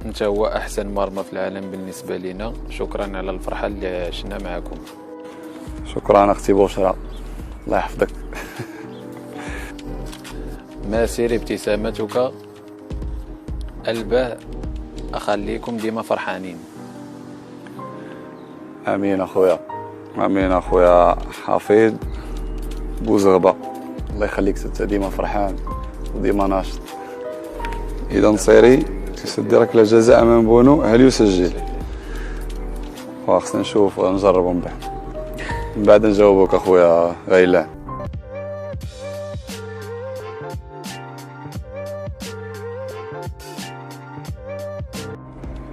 انت هو احسن مرمى في العالم بالنسبه لنا. شكرا على الفرحه اللي عشنا معكم. شكرا اختي بشرى، الله يحفظك. ما سر ابتسامتك البه اخليكم ديما فرحانين. امين اخويا، امين اخويا حفيظ بوزغبه، الله يخليك ديما فرحان وديما ناشط. اذا نصيري يسدي لك الجزاء امام بونو، هل يسجل؟ خصنا نشوف ونجربوا من بعد نجاوبك اخويا غيلان.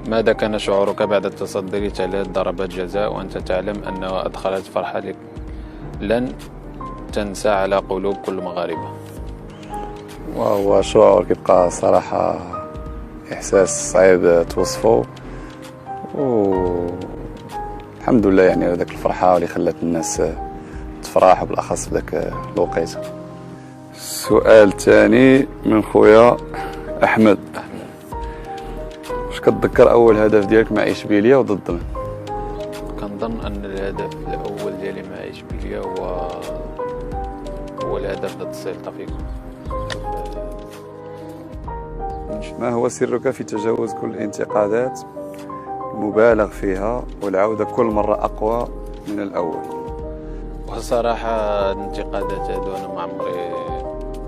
ماذا كان شعورك بعد التصدي لثلاث ضربات جزاء وأنت تعلم أنها أدخلت فرحة لك لن تنسى على قلوب كل المغاربة؟ وهو شعور كيبقى صراحة إحساس صعيب توصفه، والحمد لله يعني هذاك الفرحة اللي خلات الناس تفرح، بالأخص في ذاك الوقيته. السؤال الثاني من خويا أحمد. واش كتذكر أول هدف ديالك مع إشبيلية وضد من؟ كنظن أن الهدف الأول ديالي مع إشبيلية هو الهدف ضد سيلتا فيغو. ما هو سرك في تجاوز كل الانتقادات المبالغ فيها والعودة كل مرة أقوى من الأول؟ وصراحة الانتقادات هادو أنا ما عمري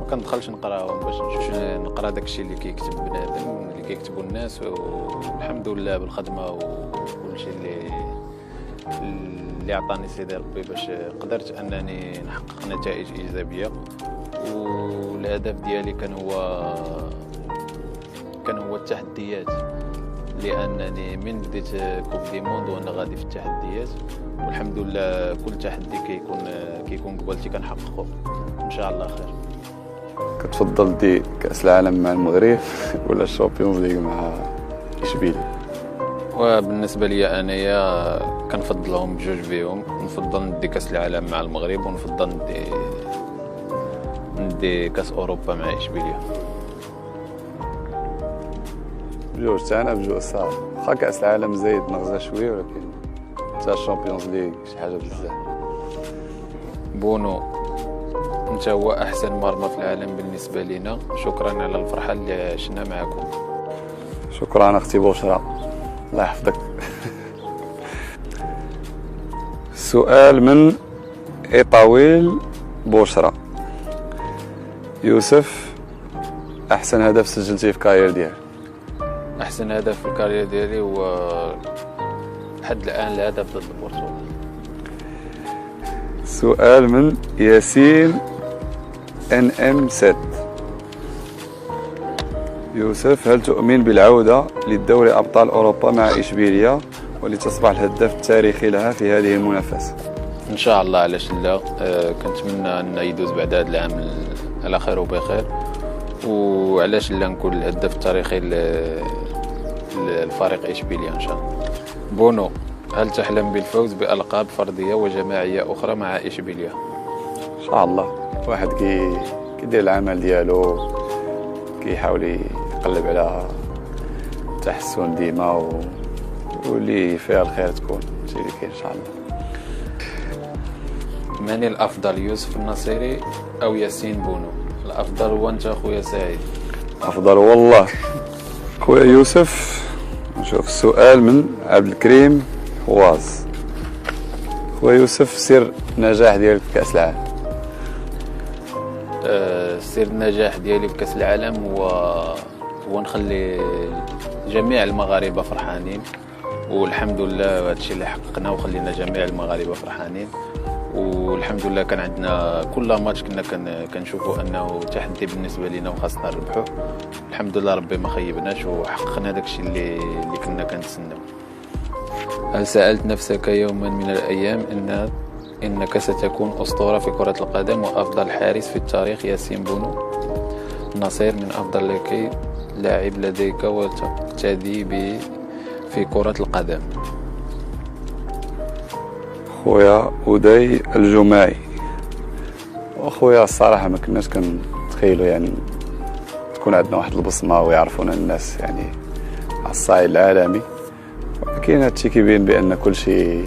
ما كندخلش نقراهم باش نشوف نقرا داكشي اللي كيكتب بنادم، اللي كيكتبوا الناس، والحمد لله بالخدمة وكلشي اللي عطاني سيدي ربي باش قدرت أنني نحقق نتائج إيجابية. والهدف ديالي كان هو التحديات، لانني من بديت كوب دي موند وانا غادي في التحديات، والحمد لله كل تحدي كيكون قبلتي كنحققه ان شاء الله خير. كتفضل دي كاس العالم مع المغرب ولا الشامبيونز ليغ مع اشبيليه؟ وبالنسبه لي انايا كنفضلهم بجوج بيهم، نفضل ندي كاس العالم مع المغرب ونفضل ندي كاس اوروبا مع اشبيليه. بجوج تاعنا بجوج صعب، واخا كاس العالم زايد نغزى شويه، ولكن حتى الشامبيونز ليغ شي حاجه بزاف. بونو، انت هو احسن مرمى في العالم بالنسبه لنا. شكرا على الفرحه اللي عشنا معكم. شكرا اختي بشرى، الله يحفظك. سؤال من ايطاويل بشرى. يوسف، احسن هدف سجلتيه في الكارير ديالك؟ احسن هدف في الكارير ديالي هو لحد الان الهدف ضد البرتغال. سؤال من ياسين NM7. يوسف، هل تؤمن بالعودة للدوري أبطال أوروبا مع إشبيلية ولتصبح الهداف التاريخي لها في هذه المنافسة؟ إن شاء الله، علاش لا. كنتمنى أن يدوز بعد هذا العام على خير وبخير، وعلاش لا نكون الهداف التاريخي للفريق إشبيلية إن شاء الله. بونو، هل تحلم بالفوز بألقاب فردية وجماعية أخرى مع إشبيلية؟ إن شاء الله. واحد كيدير العمل ديالو، كيحاول يقلب على التحسن ديما، واللي فيها الخير تكون شي اللي كاين إن شاء الله. من الأفضل، يوسف النصيري أو ياسين بونو؟ الأفضل هو أنت خويا سعيد. أفضل والله خويا يوسف. نشوف السؤال من عبد الكريم حواز. خويا يوسف، سر النجاح ديالك في كأس العالم؟ سر النجاح ديالي في كأس العالم هو نخلي جميع المغاربة فرحانين، والحمد لله هذا الشيء اللي حققناه وخلينا جميع المغاربة فرحانين. والحمد لله كان عندنا كل ماتش كنا كنشوفوا انه تحدي بالنسبه لنا وخاصنا نربحوه. الحمد لله ربي ما خيبناش وحققنا داكشي اللي كنا كنتسناو. هل سألت نفسك يوما من الايام انك ستكون اسطوره في كره القدم وافضل حارس في التاريخ؟ ياسين بونو النصير، من افضل لك لاعب لديك وتقتدي به في كره القدم؟ خويا أودي الجماعي. وخويا الصراحة ما كناش كنتخيلوا يعني تكون عندنا واحد البصمة ويعرفونا الناس يعني على الصعيد العالمي، ولكن هادشي كيبين بان كلشي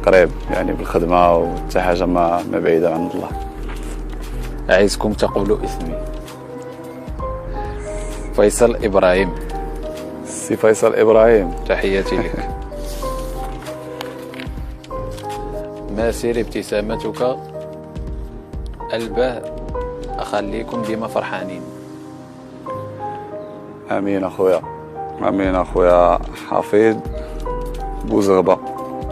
قريب يعني بالخدمه، وحتى حاجه ما بعيده عن الله. عايزكم تقولوا اسمي. فيصل إبراهيم. سي فيصل إبراهيم، تحياتي لك. ما سر ابتسامتك الباه أخليكم ديما فرحانين. امين اخويا، امين اخويا حفيظ بوزغبه،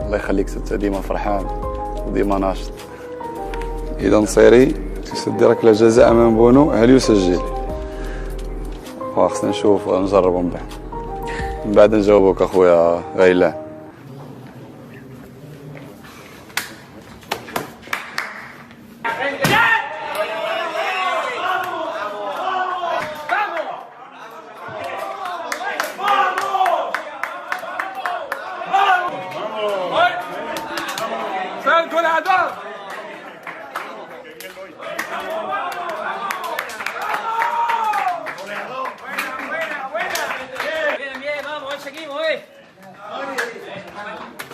الله يخليك ديما فرحان وديما ناشط. اذا نصيري يسدي لك لا جزاء من بونو هل يسجل؟ خصنا نشوف نجربوا من بعد نجاوبوك اخويا غيلان. Seguimos,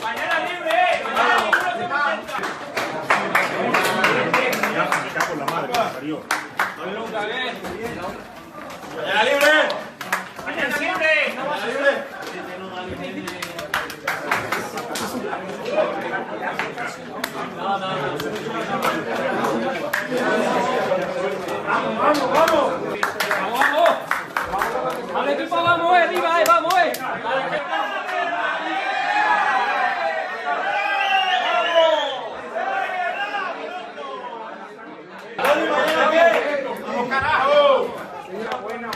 Mañana libre, Mañana libre. Vamos. Al equipo vamos, arriba, vamos, ¡Vamos, carajo! Buena.